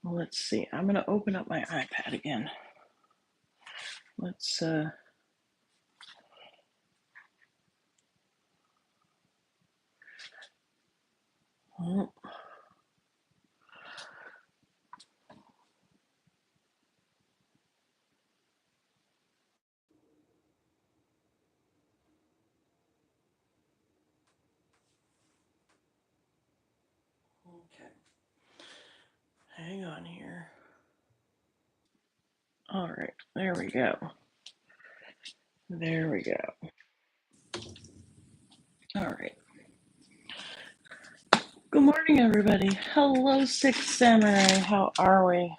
Let's see. I'm going to open up my iPad again. Let's oh. Okay. Hang on here. All right. There we go. There we go. All right. Good morning, everybody. Hello, Six Samurai. How are we?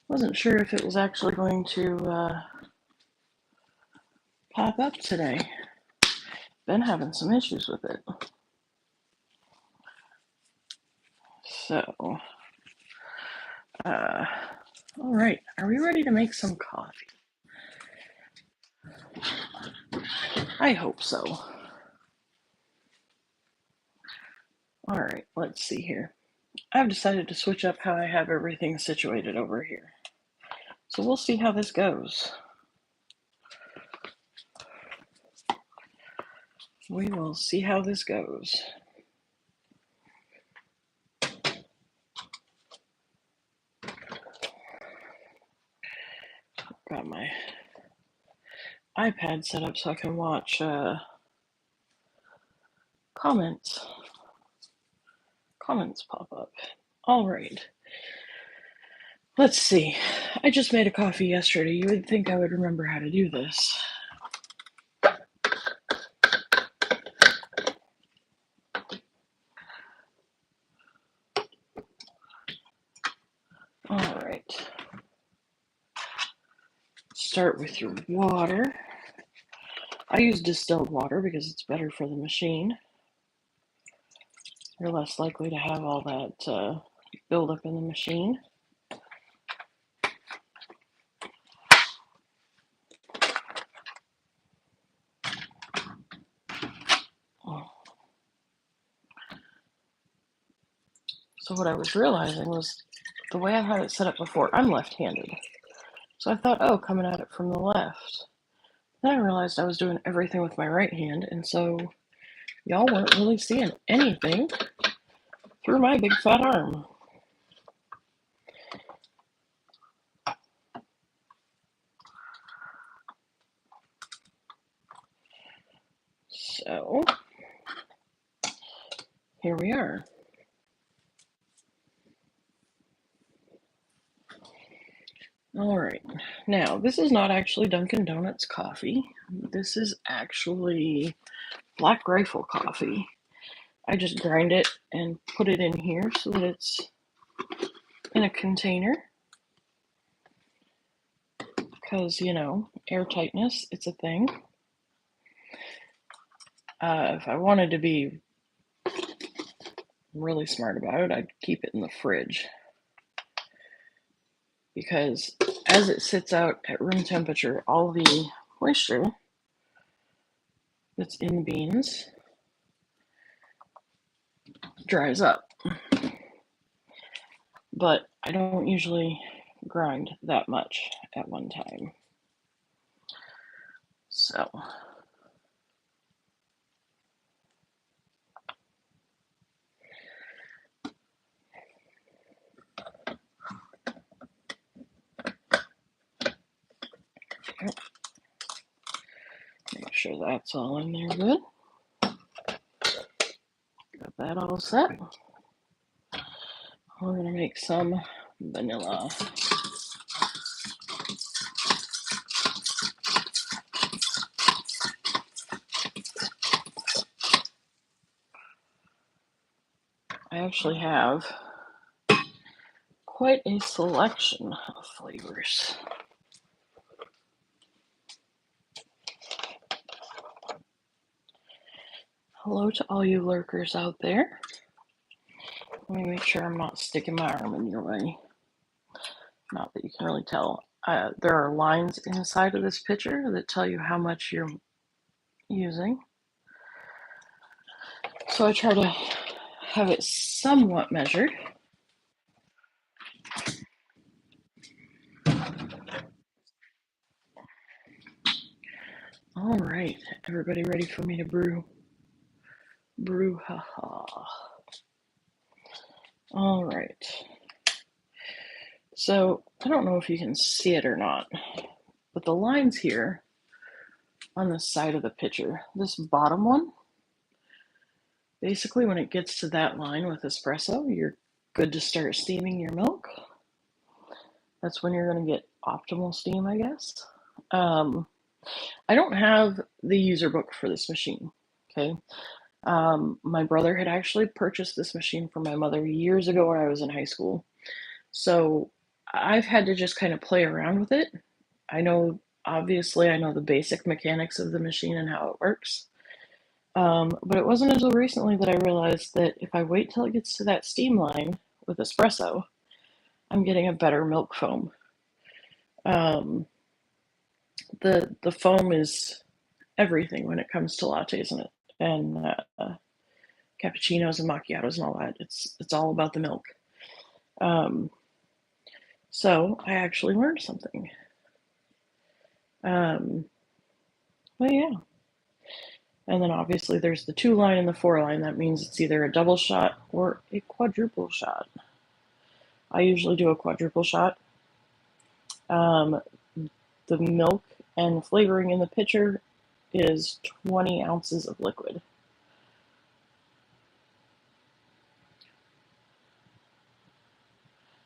Wasn't sure if it was actually going to pop up today. Been having some issues with it. So, all right. Are we ready to make some coffee? I hope so. All right. Let's see here. I've decided to switch up how I have everything situated over here. So we'll see how this goes. We will see how this goes. Got my iPad set up so I can watch comments pop up. All right. Let's see. I just made a coffee yesterday. You would think I would remember how to do this. All right. Start with your water. I use distilled water because it's better for the machine. You're less likely to have all that build up in the machine. So what I was realizing was the way I had it set up before, I'm left-handed. So I thought, oh, coming at it from the left. Then I realized I was doing everything with my right hand, and so y'all weren't really seeing anything through my big fat arm. So here we are. All right. Now, this is not actually Dunkin' Donuts coffee. This is actually Black Rifle coffee. I just grind it and put it in here so that it's in a container. Because, you know, airtightness, it's a thing. If I wanted to be really smart about it, I'd keep it in the fridge. Because as it sits out at room temperature, all the moisture that's in the beans dries up. But I don't usually grind that much at one time. So make sure that's all in there good. Got that all set. We're gonna make some vanilla. I actually have quite a selection of flavors. Hello to all you lurkers out there. Let me make sure I'm not sticking my arm in your way. Not that you can really tell. There are lines inside of this picture that tell you how much you're using. So I try to have it somewhat measured. All right, everybody ready for me to brew? Brouhaha. All right. So, I don't know if you can see it or not, but the lines here on the side of the pitcher, this bottom one, basically when it gets to that line with espresso, you're good to start steaming your milk. That's when you're going to get optimal steam, I guess. I don't have the user book for this machine, okay? My brother had actually purchased this machine for my mother years ago when I was in high school. So I've had to just kind of play around with it. Obviously, I know the basic mechanics of the machine and how it works. But it wasn't until recently that I realized that if I wait till it gets to that steam line with espresso, I'm getting a better milk foam. Um, the foam is everything when it comes to lattes and cappuccinos and macchiatos and all that. It's all about the milk. Um, so I actually learned something. But yeah. And then obviously there's the 2 line and the 4 line. That means it's either a double shot or a quadruple shot. I usually do a quadruple shot. The milk and flavoring in the pitcher is 20 ounces of liquid.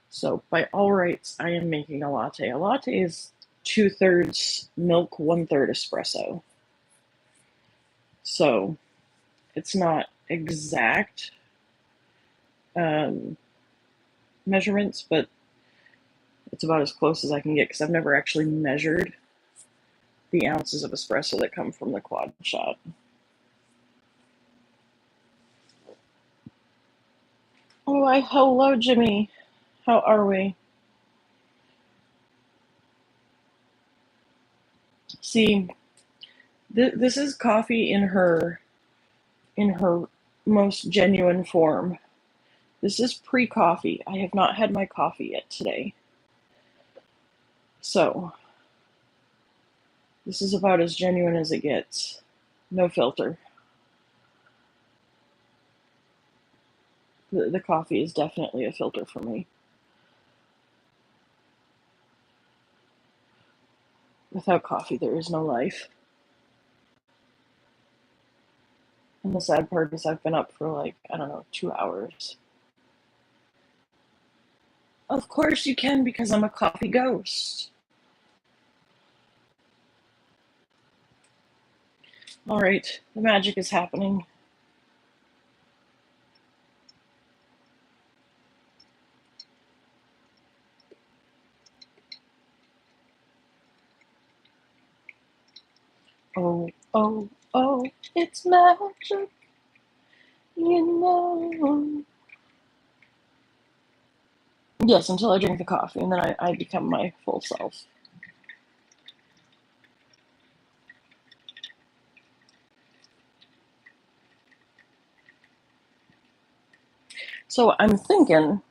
So by all rights, I am making a latte. A latte is 2/3 milk, 1/3 espresso. So it's not exact measurements, but it's about as close as I can get because I've never actually measured the ounces of espresso that come from the quad shot. Oh, hello, Jimmy. How are we? See, this is coffee in her most genuine form. This is pre-coffee. I have not had my coffee yet today. So, this is about as genuine as it gets. No filter. The coffee is definitely a filter for me. Without coffee, there is no life. And the sad part is I've been up for like, I don't know, 2 hours. Of course you can because I'm a coffee ghost. All right, the magic is happening. Oh, oh, oh, it's magic, you know. Yes, until I drink the coffee, and then I become my full self. So I'm thinking,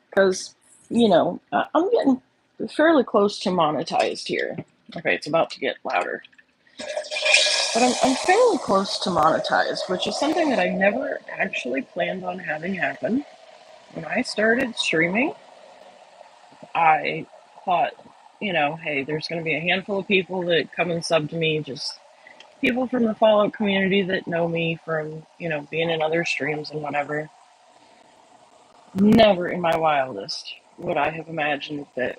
because, I'm getting fairly close to monetized here. Okay, it's about to get louder. But I'm fairly close to monetized, which is something that I never actually planned on having happen. When I started streaming, I thought, hey, there's going to be a handful of people that come and sub to me, just people from the Fallout community that know me from, being in other streams and whatever. Never in my wildest would I have imagined that,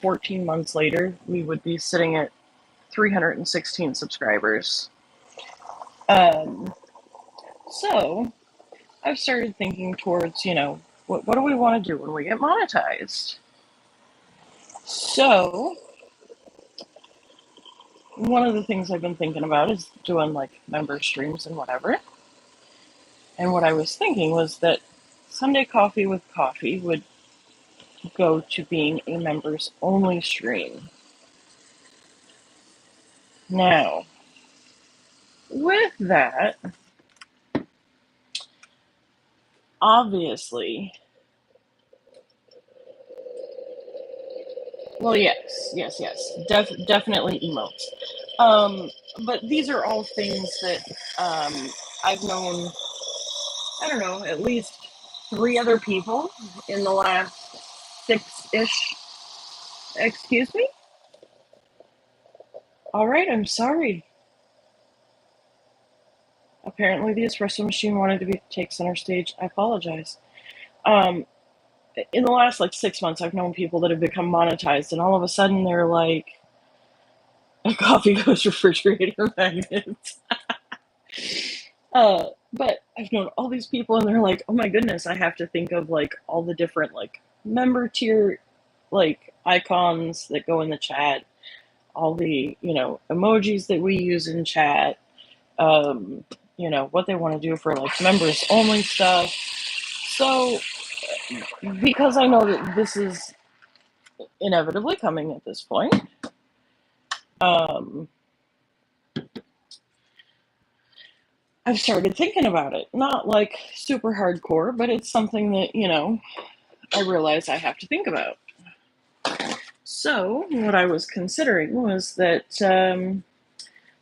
14 months later, we would be sitting at 316 subscribers. So I've started thinking towards, what do we want to do when we get monetized? So one of the things I've been thinking about is doing like member streams and whatever. And what I was thinking was that Sunday Coffee with Coffee would go to being a members only stream. Now, with that, obviously, Well, yes. Definitely emotes. But these are all things that I've known, I don't know, at least three other people in the last six-ish. Excuse me? All right, I'm sorry. Apparently, the espresso machine wanted to take center stage. I apologize. Um, in the last like 6 months, I've known people that have become monetized, and all of a sudden they're like, a coffee goes refrigerator magnet. But I've known all these people, and they're like, oh my goodness, I have to think of like all the different like member tier like icons that go in the chat, all the emojis that we use in chat, um, what they want to do for like members only stuff. So because I know that this is inevitably coming at this point, um, I've started thinking about it. Not like super hardcore, but it's something that, I realize I have to think about. So, what I was considering was that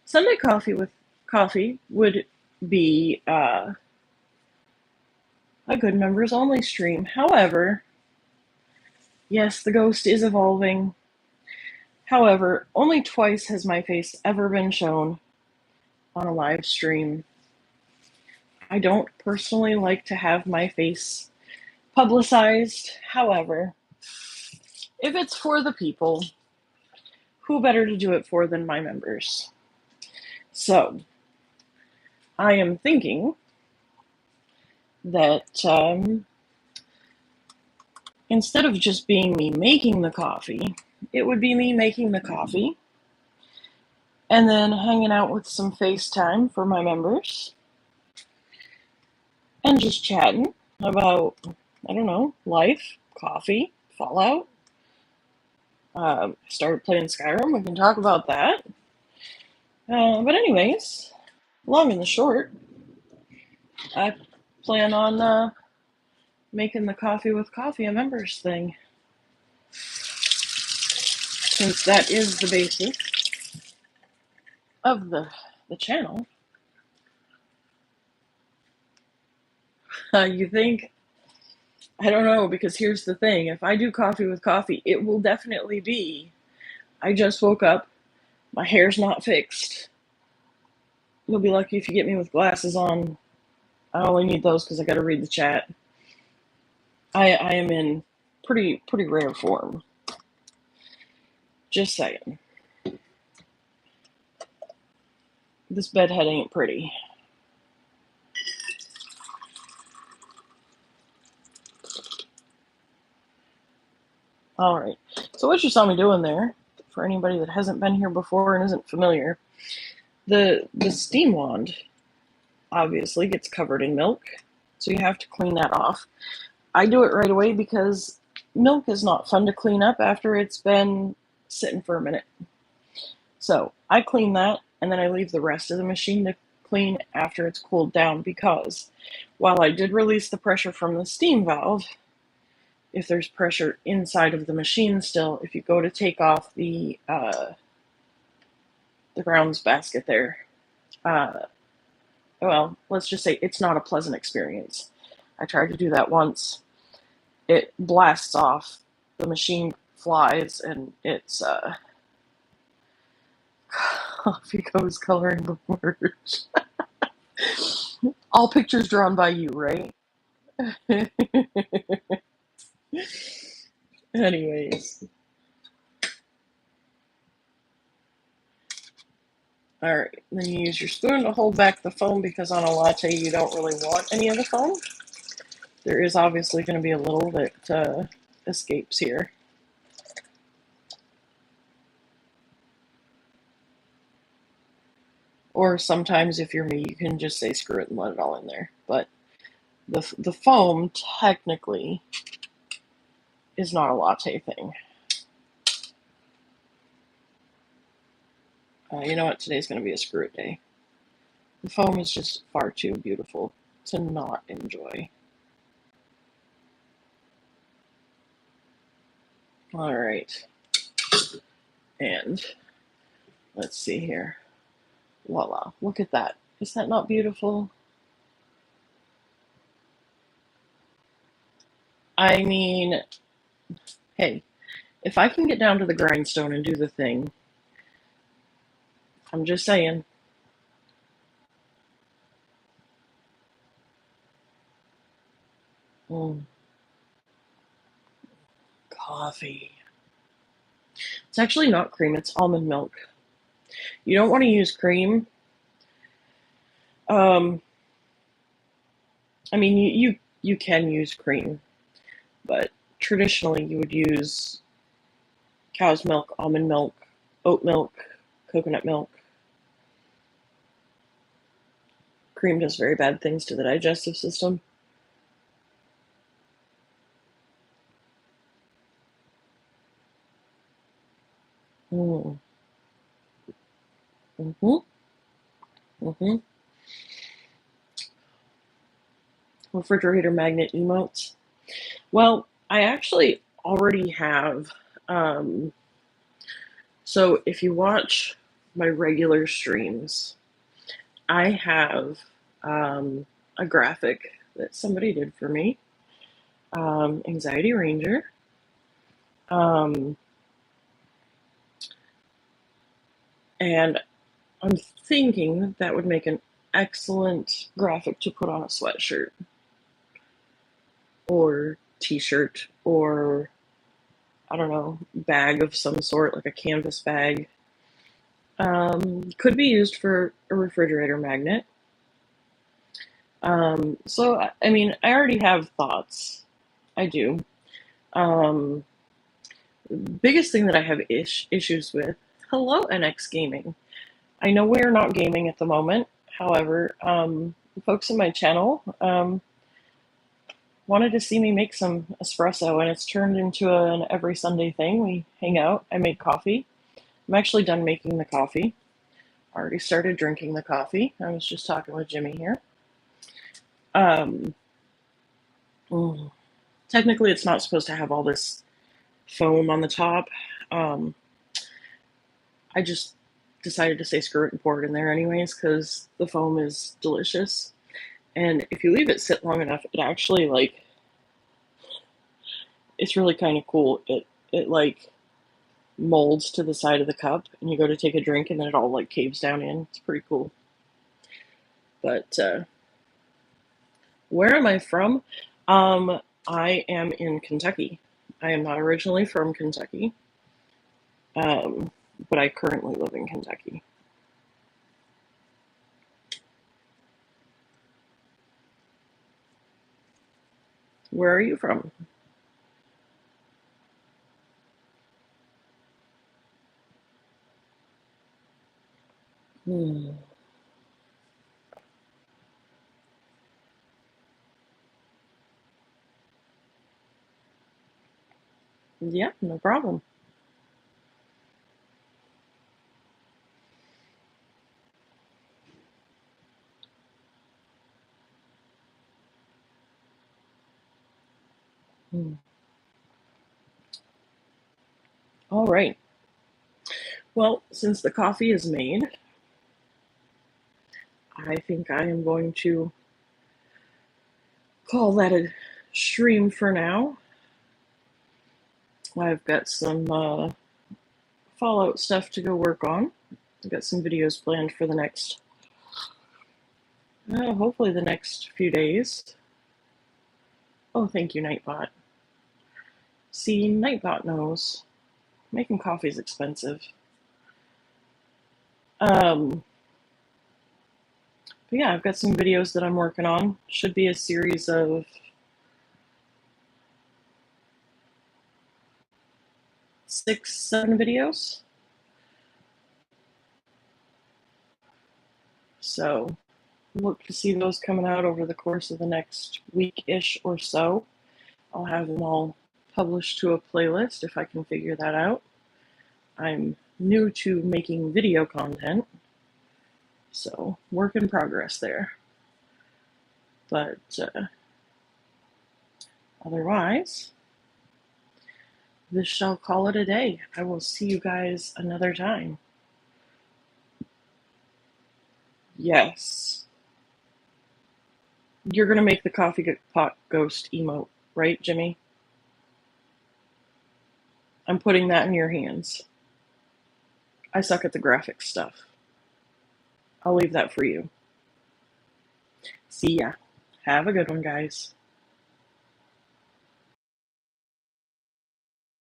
Sunday Coffee with Coffee would be a good members only stream. However, yes, the ghost is evolving. However, only twice has my face ever been shown on a live stream. I don't personally like to have my face publicized. However, if it's for the people, who better to do it for than my members? So, I am thinking that instead of just being me making the coffee, it would be me making the coffee and then hanging out with some FaceTime for my members and just chatting about, I don't know, life, coffee, Fallout. Started playing Skyrim. We can talk about that. But anyways, long and the short, I plan on making the coffee with coffee a members thing, since that is the basis of the channel. You think? I don't know, because here's the thing. If I do coffee with coffee, it will definitely be, I just woke up, my hair's not fixed. You'll be lucky if you get me with glasses on. I only need those because I got to read the chat. I am in pretty rare form. Just saying. This bedhead ain't pretty. All right. So what you saw me doing there, for anybody that hasn't been here before and isn't familiar, the steam wand obviously gets covered in milk, so you have to clean that off. I do it right away because milk is not fun to clean up after it's been sitting for a minute. So I clean that, and then I leave the rest of the machine to clean after it's cooled down, because while I did release the pressure from the steam valve, if there's pressure inside of the machine still, if you go to take off the grounds basket there, well, let's just say it's not a pleasant experience. I tried to do that once. It blasts off, the machine flies, and it's coffee goes coloring the merge. All pictures drawn by you, right? Anyways. Alright, then you use your spoon to hold back the foam, because on a latte you don't really want any of the foam. There is obviously going to be a little that escapes here. Or sometimes, if you're me, you can just say screw it and let it all in there. But the foam technically is not a latte thing. You know what? Today's going to be a screw it day. The foam is just far too beautiful to not enjoy. Alright. And let's see here. Voila, look at that. Is that not beautiful? I mean, hey, if I can get down to the grindstone and do the thing, I'm just saying. Mm, coffee. It's actually not cream, it's almond milk. You don't want to use cream. Um, I mean, you can use cream, but traditionally you would use cow's milk, almond milk, oat milk, coconut milk. Cream does very bad things to the digestive system. Mm. Mm-hmm. Mm-hmm. Refrigerator magnet emotes. Well, I actually already have. Um, so if you watch my regular streams, I have a graphic that somebody did for me, Anxiety Ranger. Um, and I'm thinking that that would make an excellent graphic to put on a sweatshirt or t-shirt or I don't know, bag of some sort, like a canvas bag. Could be used for a refrigerator magnet. So, I mean, I already have thoughts. I do. Um, Biggest thing that I have issues with. Hello, NX Gaming. I know we are not gaming at the moment. However, folks in my channel wanted to see me make some espresso, and it's turned into an every Sunday thing. We hang out. I make coffee. I'm actually done making the coffee. Already started drinking the coffee. I was just talking with Jimmy here. Um, mm, Technically, it's not supposed to have all this foam on the top. Um, I just decided to say screw it and pour it in there anyways because the foam is delicious. And if you leave it sit long enough, it actually like it's really kind of cool. It like molds to the side of the cup, and you go to take a drink, and then it all like caves down in. It's pretty cool. But where am I from? I am in Kentucky. I am not originally from Kentucky, um, but I currently live in Kentucky. Where are you from? Hmm. Yeah, no problem. Hmm. All right. Well, since the coffee is made, I think I am going to call that a stream for now. I've got some Fallout stuff to go work on. I've got some videos planned for the next, hopefully, the next few days. Oh, thank you, Nightbot. See, Nightbot knows. Making coffee is expensive. Um, but yeah, I've got some videos that I'm working on. Should be a series of 6, 7 videos. So look to see those coming out over the course of the next week-ish or so. I'll have them all published to a playlist if I can figure that out. I'm new to making video content, so work in progress there. But otherwise, this shall call it a day. I will see you guys another time. Yes. You're going to make the coffee pot ghost emote, right, Jimmy? I'm putting that in your hands. I suck at the graphic stuff. I'll leave that for you. See ya. Have a good one, guys.